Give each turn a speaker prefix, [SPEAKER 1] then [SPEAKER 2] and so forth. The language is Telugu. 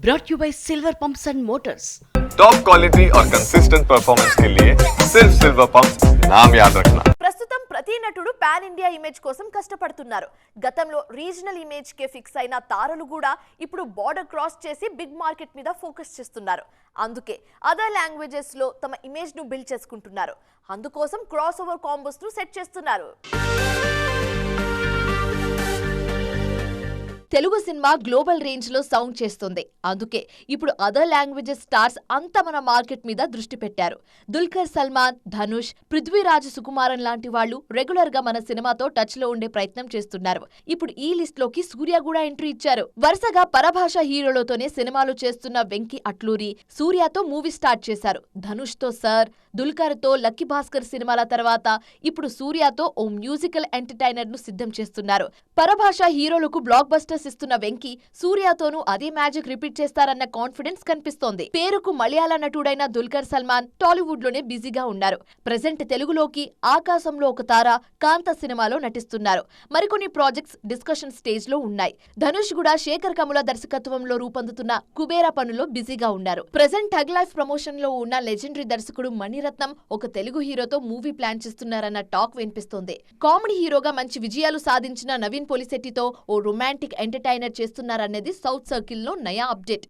[SPEAKER 1] brought you by Silver Pumps and Motors.
[SPEAKER 2] Top quality और कंसिस्टेंट परफॉर्मेंस के लिए सिर्फ सिल्वर पंप्स नाम याद रखना।
[SPEAKER 3] ప్రస్తుతం ప్రతి నటుడు పాన్ ఇండియా ఇమేజ్ కోసం కష్టపడుతున్నారు. గతంలో రీజనల్ ఇమేజ్ కే ఫిక్స్ అయిన తారలు కూడా ఇప్పుడు బోర్డర్ క్రాస్ చేసి బిగ్ మార్కెట్ మీద ఫోకస్ చేస్తున్నారు. అందుకే అదర్ లాంగ్వేజెస్ లో తమ ఇమేజ్ ను బిల్డ్ చేసుకుంటున్నారు. అందుకోసం క్రాస్ ఓవర్ కాంబోస్ ను సెట్ చేస్తున్నారు. తెలుగు సినిమా గ్లోబల్ రేంజ్ లో సౌండ్ చేస్తుంది. అందుకే ఇప్పుడు అదర్ లాంగ్వేజెస్ స్టార్స్ అంతా మన మార్కెట్ మీద దృష్టి పెట్టారు. దుల్కర్ సల్మాన్, ధనుష్, పృథ్వీరాజ్ సుకుమారన్ లాంటి వాళ్ళు రెగ్యులర్ గా మన సినిమాతో టచ్ లో ఉండే ప్రయత్నం చేస్తున్నారు. ఇప్పుడు ఈ లిస్ట్ లోకి సూర్య కూడా ఎంట్రీ ఇచ్చారు. వరుసగా పరభాష హీరోలతోనే సినిమాలు చేస్తున్న వెంకీ అట్లూరి సూర్యతో మూవీ స్టార్ట్ చేశారు. ధనుష్ తో సర్, దుల్కర్ తో లక్కీ భాస్కర్ సినిమాల తర్వాత ఇప్పుడు సూర్యతో ఓ మ్యూజికల్ ఎంటర్టైనర్ ను సిద్ధం చేస్తున్నారు. పరభాష హీరోలకు బ్లాక్ బస్టర్స్ ఇస్తున్న వెంకీ సూర్యతోనూ అదే మ్యాజిక్ రిపీట్ చేస్తారన్న కాన్ఫిడెన్స్ కనిపిస్తోంది. పేరుకు మలయాళ నటుడైన దుల్కర్ సల్మాన్ టాలీవుడ్ లోనే బిజీగా ఉన్నారు. ప్రెజెంట్ తెలుగులోకి ఆకాశంలో ఒక తార, కాంత సినిమాలో నటిస్తున్నారు. మరికొన్ని ప్రాజెక్ట్స్ డిస్కషన్ స్టేజ్ లో ఉన్నాయి. ధనుష్ కూడా శేఖర్ కముల దర్శకత్వంలో రూపొందుతున్న కుబేరా పనులో బిజీగా ఉన్నారు. ప్రెజెంట్ టగ్ లైఫ్ ప్రమోషన్ లో ఉన్న లెజెండరీ దర్శకుడు మణిరత్నం ఒక తెలుగు హీరోతో మూవీ ప్లాన్ చేస్తున్నారన్న టాక్ వినిపిస్తోంది. కామెడీ హీరోగా మంచి విజయాలు సాధించిన నవీన్ పొలిశెట్టితో ఓ రొమాంటిక్ ఎంటర్టైనర్ చేస్తున్నారనేది సౌత్ సర్కిల్ లో నయా అప్డేట్.